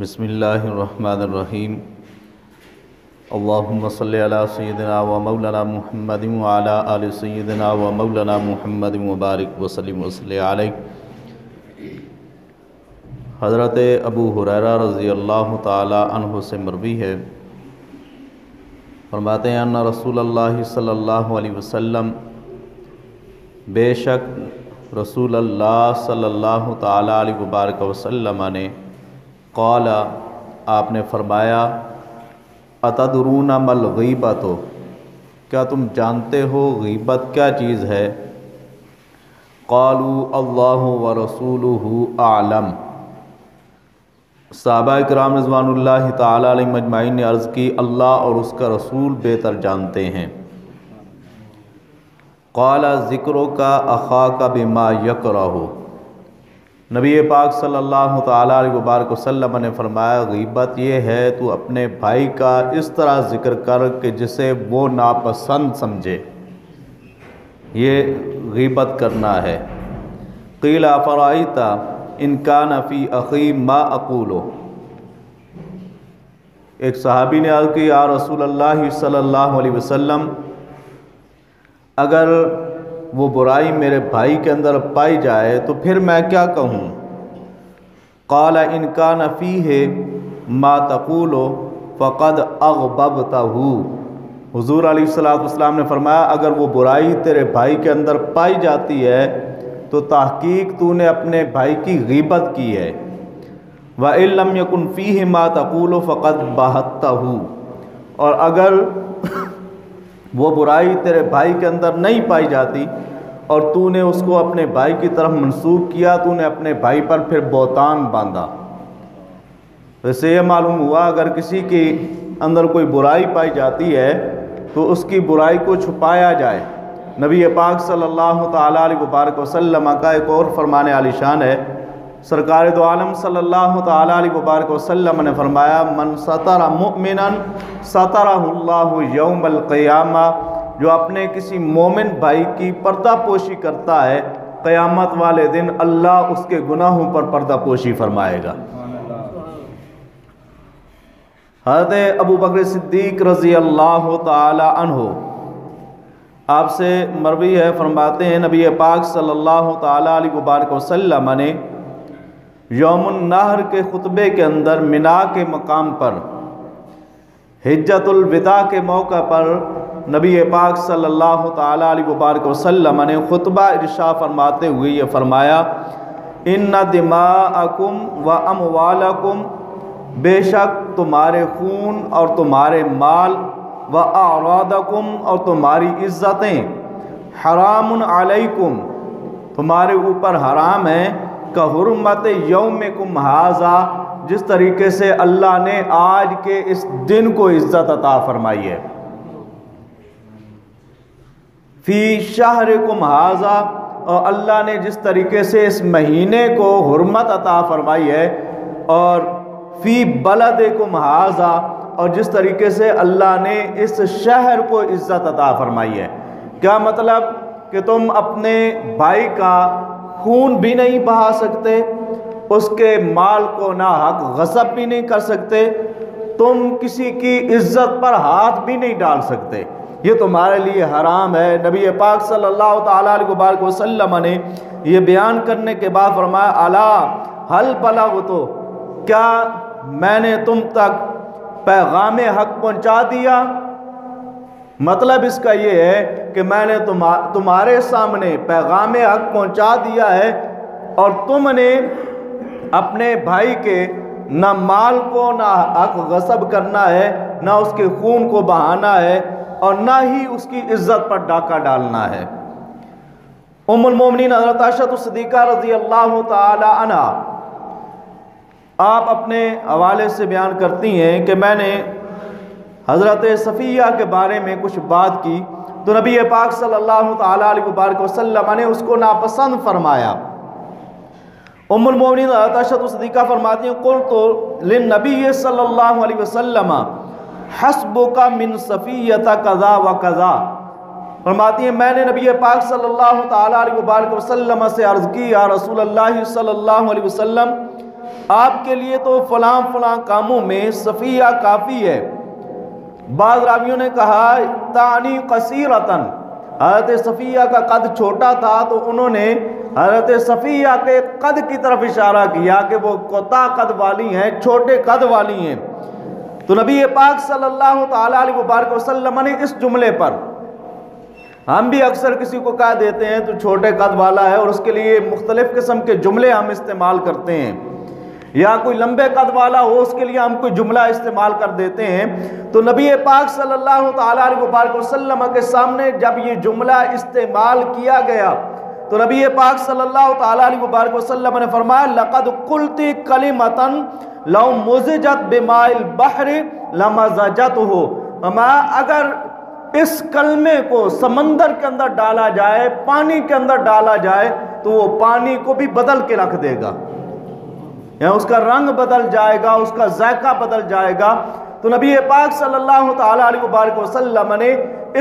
بسم اللہ الرحمن الرحیم اللہم صلی علی سیدنا و مولانا محمد وعلی آل سیدنا و مولانا محمد مبارک وسلم وصلی علیہ۔ حضرت ابو ہریرہ رضی اللہ تعالی عنہ سے مروی ہے، فرماتے ہیں ان رسول اللہ صلی اللہ علیہ وسلم، بے شک رسول اللہ صلی اللہ تعالی علیہ وبارک وسلم نے قال، آپ نے فرمایا، اتدرون ما الغیبۃ، کیا تم جانتے ہو غیبت کیا چیز ہے؟ قالوا اللہ ورسولہ اعلم۔ صحابہ کرام رضوان اللہ تعالی علیہم اجمعین نے عرض کی، اللہ اور اس کا رسول بہتر جانتے ہیں۔ قال ذکرک اخاک بما یکرہ، نبی پاک صلی اللہ تعالیٰ علیہ وبارک وسلم نے فرمایا، غیبت یہ ہے تو اپنے بھائی کا اس طرح ذکر کر کہ جسے وہ ناپسند سمجھے، یہ غیبت کرنا ہے۔ قیل افرأیت ان کان فی اخی ما اقول، ایک صحابی نے عرض کی، یا رسول اللہ صلی اللہ علیہ وسلم، اگر وہ برائی میرے بھائی کے اندر پائی جائے تو پھر میں کیا کہوں؟ قال ان کان فیہ ما تقول فقد اغببتہ، حضور علیہ السلام نے فرمایا، اگر وہ برائی تیرے بھائی کے اندر پائی جاتی ہے تو تحقیق تو نے اپنے بھائی کی غیبت کی ہے۔ وَإِن لَمْ يَكُنْ فِيهِ مَا تَقُولُ فَقَدْ بَهَتَّهُ، اور اگر وہ برائی تیرے بھائی کے اندر نہیں پائی جاتی اور تو نے اس کو اپنے بھائی کی طرف منسوب کیا، تو نے اپنے بھائی پر پھر بہتان باندھا۔ ویسے یہ معلوم ہوا اگر کسی کے اندر کوئی برائی پائی جاتی ہے تو اس کی برائی کو چھپایا جائے۔ نبی پاک صلی اللہ تعالیٰ علیہ وبارک وسلم کا ایک اور فرمان عالی شان ہے، سرکار دو عالم صلی اللہ تعالیٰ علیہ وبارک وسلم نے فرمایا، من ستر مؤمنا سترہ اللہ یوم القیامہ، جو اپنے کسی مومن بھائی کی پردہ پوشی کرتا ہے، قیامت والے دن اللہ اس کے گناہوں پر پردہ پوشی فرمائے گا۔ حضرت ابو بکر صدیق رضی اللہ تعالی عنہ آپ سے مروی ہے، فرماتے ہیں نبی پاک صلی اللہ تعالی علیہ وبارک وسلم نے یوم النحر کے خطبے کے اندر منا کے مقام پر حجۃ الوداع کے موقع پر نبی پاک صلی اللہ تعالی علیہ وبارک وسلم نے خطبہ ارشاد فرماتے ہوئے یہ فرمایا، ان دماءکم و اموالکم، بے شک تمہارے خون اور تمہارے مال، و اعراضکم، اور تمہاری عزتیں، حرام علیکم، تمہارے اوپر حرام ہیں، کحرمت یومکم ھذا، جس طریقے سے اللہ نے آج کے اس دن کو عزت عطا فرمائی ہے۔ فی شہرکم ھذا، اور اللہ نے جس طریقے سے اس مہینے کو حرمت عطا فرمائی ہے، اور فی بلدکم ھذا، اور جس طریقے سے اللہ نے اس شہر کو عزت عطا فرمائی ہے۔ کیا مطلب کہ تم اپنے بھائی کا خون بھی نہیں بہا سکتے، اس کے مال کو ناحق غصب بھی نہیں کر سکتے، تم کسی کی عزت پر ہاتھ بھی نہیں ڈال سکتے، یہ تمہارے لیے حرام ہے۔ نبی پاک صلی اللہ تعالیٰ علیہ وبارک وسلم نے یہ بیان کرنے کے بعد فرمایا، الا هل بلغت، کیا میں نے تم تک پیغام حق پہنچا دیا؟ مطلب اس کا یہ ہے کہ میں نے تمہارے سامنے پیغام حق پہنچا دیا ہے، اور تم نے اپنے بھائی کے نہ مال کو نہ حق غصب کرنا ہے، نہ اس کے خون کو بہانا ہے، اور نہ ہی اس کی عزت پر ڈاکہ ڈالنا ہے۔ ام المومنین حضرت عائشہ صدیقہ رضی اللہ تعالی عنہ آپ اپنے حوالے سے بیان کرتی ہیں کہ میں نے حضرت صفیہ کے بارے میں کچھ بات کی تو نبی پاک صلی اللہ تعالیٰ علیہ وبارک وسلم نے اس کو ناپسند فرمایا۔ ام المومنین حضرت عائشہ صدیقہ فرماتی ہیں، قلت للنبی صلی اللہ علیہ وسلم حسبک من صفیہ کذا و کذا، فرماتی ہیں میں نے نبی پاک صلی اللہ تعالیٰ علیہ وبارک وسلم سے عرض کی، یا رسول اللہ صلی اللہ علیہ وسلم، آپ کے لیے تو فلاں فلاں کاموں میں صفیہ کافی ہے۔ بعض راویوں نے کہا تانی قصیرتن، حضرت صفیہ کا قد چھوٹا تھا تو انہوں نے حضرت صفیہ کے قد کی طرف اشارہ کیا کہ وہ کوتا قد والی ہیں، چھوٹے قد والی ہیں۔ تو نبی پاک صلی اللہ تعالیٰ علیہ وبارک وسلم نے اس جملے پر، ہم بھی اکثر کسی کو کہہ دیتے ہیں تو چھوٹے قد والا ہے، اور اس کے لیے مختلف قسم کے جملے ہم استعمال کرتے ہیں، یا کوئی لمبے قد والا ہو اس کے لیے ہم کوئی جملہ استعمال کر دیتے ہیں۔ تو نبی پاک صلی اللہ تعالیٰ علیہ وبارک وسلم کے سامنے جب یہ جملہ استعمال کیا گیا تو نبی پاک صلی اللہ تعالیٰ علیہ وبارک وسلم نے فرمایا لقد قلت کلمۃ لو مزجت بماء البحر لمزجته، اگر اس کلمے کو سمندر کے اندر ڈالا جائے، پانی کے اندر ڈالا جائے تو وہ پانی کو بھی بدل کے رکھ دے گا، یعنی اس کا رنگ بدل جائے گا، اس کا ذائقہ بدل جائے گا۔ تو نبی پاک صلی اللہ تعالیٰ علیہ وبارک وسلم نے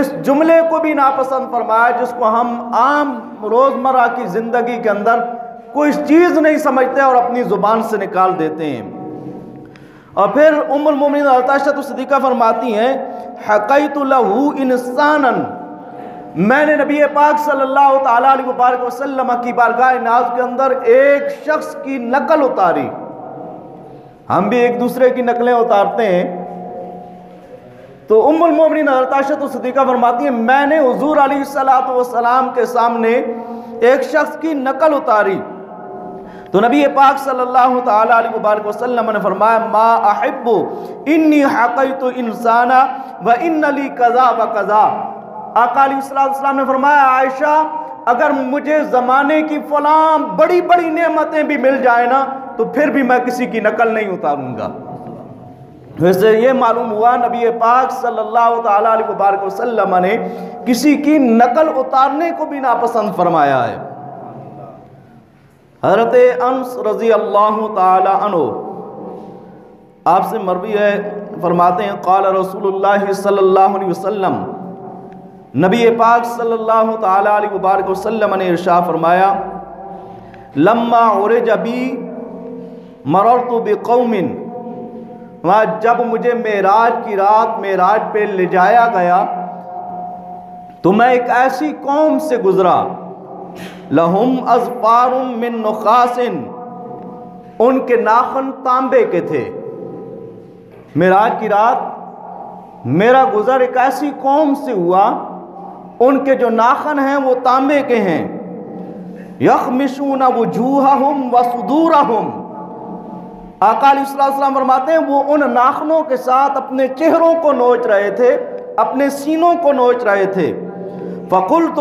اس جملے کو بھی ناپسند فرمایا، جس کو ہم عام روزمرہ کی زندگی کے اندر کوئی چیز نہیں سمجھتے اور اپنی زبان سے نکال دیتے ہیں۔ اور پھر ام المومنین حضرت عائشہ صدیقہ فرماتی ہیں حقیت لہ انسانا، میں نے نبی پاک صلی اللہ تعالیٰ علیہ وبارک وسلم کی بارگاہ ناز کے اندر ایک شخص کی نقل اتاری۔ ہم بھی ایک دوسرے کی نقلیں اتارتے ہیں، تو ام المومنین حضرت عائشہ صدیقہ فرماتی ہیں میں نے حضور علیہ السلام کے سامنے ایک شخص کی نقل اتاری تو نبی پاک صلی اللہ تعالیٰ علیہ وبارک وسلم نے فرمایا ما احب انی حقیت انسانا و ان لی قضا و قضا۔ آقا علیہ السلام نے فرمایا عائشہ اگر مجھے زمانے کی فلاں بڑی بڑی نعمتیں بھی مل جائیں نا تو پھر بھی میں کسی کی نقل نہیں اتاروں گا۔ ویسے یہ معلوم ہوا نبی پاک صلی اللہ تعالیٰ علیہ وبارک وسلم نے کسی کی نقل اتارنے کو بھی ناپسند فرمایا ہے۔ حضرت انس رضی اللہ تعالیٰ عنہ آپ سے مروی ہے، فرماتے ہیں قال رسول اللہ صلی اللہ علیہ وسلم، نبی پاک صلی اللہ تعالیٰ علیہ وبارک وسلم نے ارشاد فرمایا لما عرج بی مررت بقوم، جب مجھے معراج کی رات معراج پہ لے جایا گیا تو میں ایک ایسی قوم سے گزرا لہم اظفار من نخاس، ان کے ناخن تانبے کے تھے۔ معراج کی رات میرا گزر ایک ایسی قوم سے ہوا ان کے جو ناخن ہیں وہ تانبے کے ہیں۔ یخمشون وجوہہم وصدورہم، آقا علیہ السلام فرماتے ہیں وہ ان ناخنوں کے ساتھ اپنے چہروں کو نوچ رہے تھے، اپنے سینوں کو نوچ رہے تھے۔ فقلت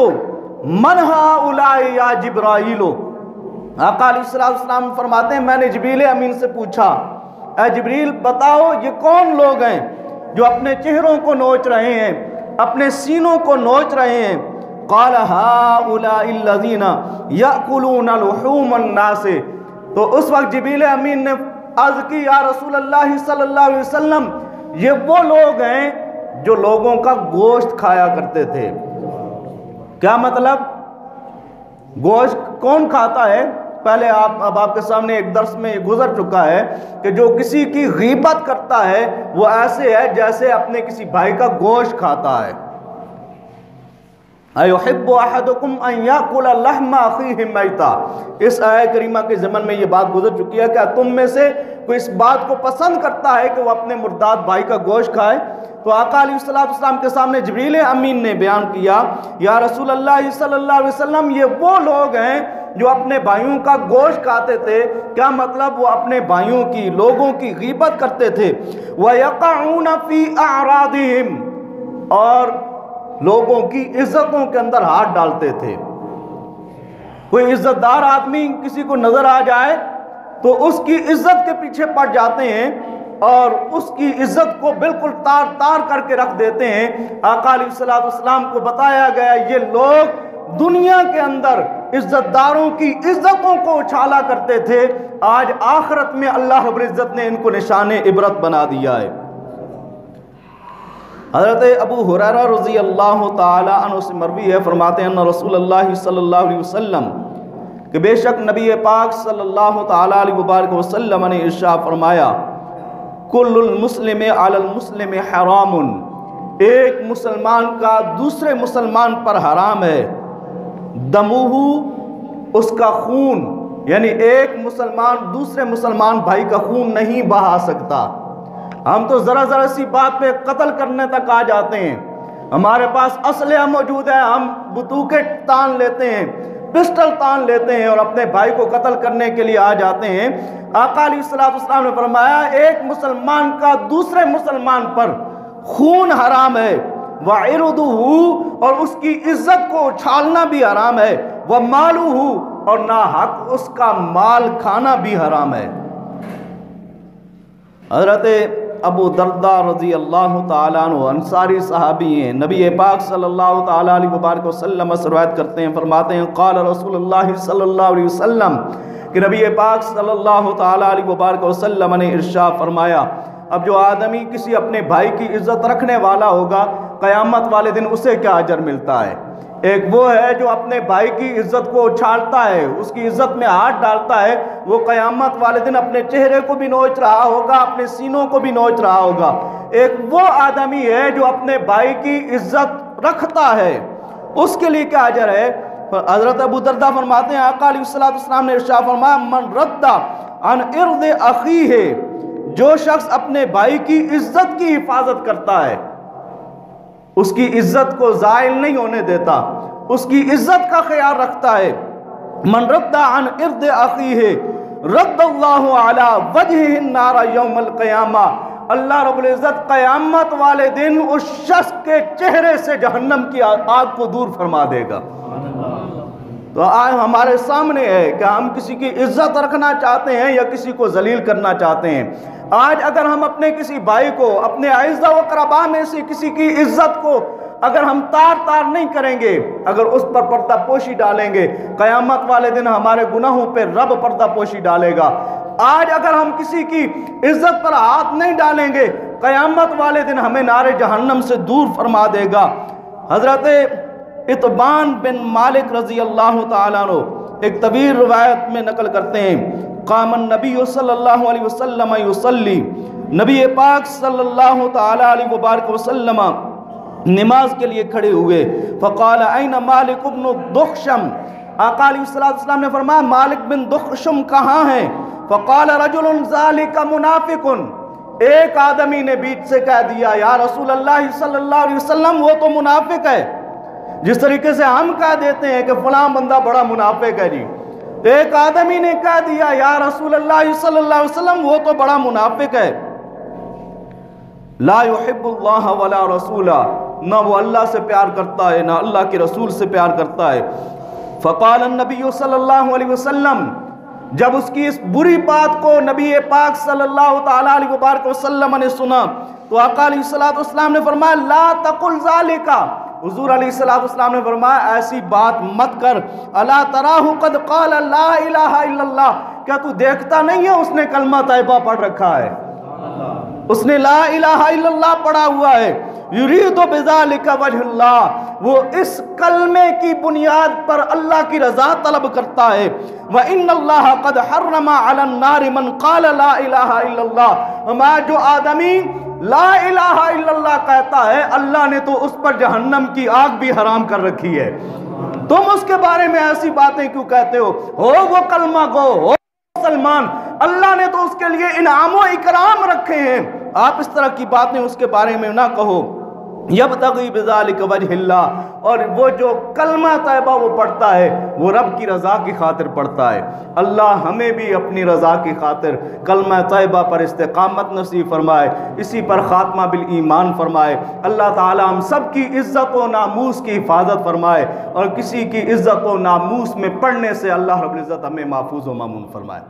من ہؤلاء یا جبرائیل، آقا علیہ السلام فرماتے ہیں میں نے جبریل امین سے پوچھا اے جبریل بتاؤ یہ کون لوگ ہیں جو اپنے چہروں کو نوچ رہے ہیں، اپنے سینوں کو نوچ رہے ہیں؟ قال ہؤلاء الذین یأکلون لحوم الناس، تو اس وقت جبریل امین نے عرض کی یا رسول اللہ صلی اللہ علیہ وسلم یہ وہ لوگ ہیں جو لوگوں کا گوشت کھایا کرتے تھے۔ کیا مطلب؟ گوشت کون کھاتا ہے؟ پہلے اب آپ کے سامنے ایک درس میں یہ گزر چکا ہے کہ جو کسی کی غیبت کرتا ہے وہ ایسے ہے جیسے اپنے کسی بھائی کا گوشت کھاتا ہے۔ اَيُحِبُّ أَحَدُكُمْ أَن يَأْكُلَ لَحْمَ أَخِيهِ مَيْتًا، اس آیت کریمہ کے ضمن میں یہ بات گزر چکی ہے کہ تم میں سے کوئی اس بات کو پسند کرتا ہے کہ وہ اپنے مرداد بھائی کا گوشت کھائے؟ تو آقا علیہ السلام کے سامنے جبریل امین نے بیان کیا یا رسول اللہ صلی اللہ علیہ وسلم یہ وہ لوگ ہیں جو اپنے بھائیوں کا گوشت کھاتے تھے۔ کیا مطلب؟ وہ اپنے بھائیوں کی لوگوں کی غیبت کرتے تھے۔ وَيَقَعُونَ فِي أَعْرَاضِهِمْ، اور لوگوں کی عزتوں کے اندر ہاتھ ڈالتے تھے۔ کوئی عزت دار آدمی کسی کو نظر آ جائے تو اس کی عزت کے پیچھے پڑ جاتے ہیں اور اس کی عزت کو بالکل تار تار کر کے رکھ دیتے ہیں۔ آقا علیہ السلام کو بتایا گیا یہ لوگ دنیا کے اندر عزت داروں کی عزتوں کو اچھالا کرتے تھے، آج آخرت میں اللہ رب العزت نے ان کو نشان عبرت بنا دیا ہے۔ حضرت ابو ہریرہ رضی اللہ تعالی عنہ سے مروی ہے، فرماتے ہیں ان رسول اللہ صلی اللہ علیہ وسلم کہ بے شک نبی پاک صلی اللہ تعالیٰ علیہ وبارک وسلم نے ارشاد فرمایا کل المسلم علی المسلم حرام، ایک مسلمان کا دوسرے مسلمان پر حرام ہے، دمہ، اس کا خون، یعنی ایک مسلمان دوسرے مسلمان بھائی کا خون نہیں بہا سکتا۔ ہم تو ذرا سی بات پہ قتل کرنے تک آ جاتے ہیں، ہمارے پاس اسلحہ موجود ہے، ہم بندوقیں تان لیتے ہیں، پسٹل تان لیتے ہیں اور اپنے بھائی کو قتل کرنے کے لیے آ جاتے ہیں۔ آقا علیہ السلام نے فرمایا ایک مسلمان کا دوسرے مسلمان پر خون حرام ہے، وَعِرْضُهُ، اور اس کی عزت کو اچھالنا بھی حرام ہے، وَمَالُهُ، اور ناحق اس کا مال کھانا بھی حرام ہے۔ حضرت ابو درداء رضی اللہ تعالیٰ عنہ انصاری صحابی ہیں، نبی پاک صلی اللہ تعالیٰ علیہ وبارک وسلم سے روایت کرتے ہیں، فرماتے ہیں قال رسول اللہ صلی اللہ علیہ وسلم، کہ نبی پاک صلی اللہ تعالیٰ علیہ وبارک وسلم نے ارشاد فرمایا اب جو آدمی کسی اپنے بھائی کی عزت رکھنے والا ہوگا قیامت والے دن اسے کیا اجر ملتا ہے؟ ایک وہ ہے جو اپنے بھائی کی عزت کو اچھالتا ہے، اس کی عزت میں ہاتھ ڈالتا ہے، وہ قیامت والے دن اپنے چہرے کو بھی نوچ رہا ہوگا، اپنے سینوں کو بھی نوچ رہا ہوگا۔ ایک وہ آدمی ہے جو اپنے بھائی کی عزت رکھتا ہے، اس کے لیے کیا اجر ہے؟ حضرت ابو درداء فرماتے ہیں آقا علیہ السلام نے ارشاد فرمایا من رد عن ارض اخیہ، جو شخص اپنے بھائی کی عزت کی حفاظت کرتا ہے، اس کی عزت کو زائل نہیں ہونے دیتا، اس کی عزت کا خیال رکھتا ہے، من رد عن ارض اخیہ رد اللہ علی وجہ النار یوم القیامہ، اللہ رب العزت قیامت والے دن اس شخص کے چہرے سے جہنم کی آگ کو دور فرما دے گا۔ تو آج ہمارے سامنے ہے کہ ہم کسی کی عزت رکھنا چاہتے ہیں یا کسی کو ذلیل کرنا چاہتے ہیں۔ آج اگر ہم اپنے کسی بھائی کو، اپنے اعزاء و اقرباء میں سے کسی کی عزت کو اگر ہم تار نہیں کریں گے، اگر اس پر پردہ پوشی ڈالیں گے، قیامت والے دن ہمارے گناہوں پہ رب پردہ پوشی ڈالے گا۔ آج اگر ہم کسی کی عزت پر ہاتھ نہیں ڈالیں گے، قیامت والے دن ہمیں نار جہنم سے دور فرما دے گا۔ حضرت اتبان بن مالک رضی اللہ تعالیٰ عنہ ایک طویل روایت میں نقل کرتے ہیں قام النبی صلی اللہ علیہ وسلم یصلی، نبی پاک صلی اللہ تعالیٰ علیہ وبارک وسلم نماز کے لیے کھڑے ہوئے، فقال این مالک بن دخشم، آقا علیہ السلام نے فرمایا مالک بن دخشم کہاں ہیں؟ فقال رجل ذالک منافق، ایک آدمی نے بیچ سے کہہ دیا یا رسول اللہ صلی اللہ علیہ وسلم وہ تو منافق ہے، جس طریقے سے ہم کہہ دیتے ہیں کہ فلاں بندہ بڑا منافق ہے جی، ایک آدمی نے کہہ دیا یا رسول اللہ صلی اللہ علیہ وسلم وہ تو بڑا منافق ہے۔ لا يحب اللہ ولا رسولہ، نہ وہ اللہ سے پیار کرتا ہے نہ اللہ کے رسول سے پیار کرتا ہے۔ فقال النبی صلی اللہ علیہ وسلم، جب اس کی اس بری بات کو نبی پاک صلی اللہ تعالیٰ علیہ وبارک وسلم نے سنا تو آقا علیہ السلام نے فرمایا لا تقل ذالک، حضور علیہ السلام نے فرمایا ایسی بات مت کر، الا تراہ قد قال لا الہ الا اللہ، کیا تو دیکھتا نہیں ہے اس نے کلمہ طیبہ پڑھ رکھا ہے، اس نے لا الہ الا اللہ پڑھا ہوا ہے، یرید بذالک وجہ اللہ، وہ اس کلمے کی بنیاد پر اللہ کی رضا طلب کرتا ہے، وَإِنَّ اللَّهَ قَدْ حَرَّمَ عَلَى النَّارِ مَنْ قَالَ لَا إِلَهَ إِلَّا اللَّهِ، ہمارا جو آدمی لا الہ الا اللہ کہتا ہے اللہ نے تو اس پر جہنم کی آگ بھی حرام کر رکھی ہے، تم اس کے بارے میں ایسی باتیں کیوں کہتے ہو وہ کلمہ گو، ہو مسلمان، اللہ نے تو اس کے لیے انعام و اکرام رکھے ہیں، آپ اس طرح کی باتیں اس کے بارے میں نہ کہو۔ یبتغی بذالک وجہ اللہ، اور وہ جو کلمہ طیبہ وہ پڑھتا ہے وہ رب کی رضا کی خاطر پڑھتا ہے۔ اللہ ہمیں بھی اپنی رضا کی خاطر کلمہ طیبہ پر استقامت نصیب فرمائے، اسی پر خاتمہ بالایمان فرمائے۔ اللہ تعالی ہم سب کی عزت و ناموس کی حفاظت فرمائے، اور کسی کی عزت و ناموس میں پڑھنے سے اللہ رب العزت ہمیں محفوظ و مامون فرمائے۔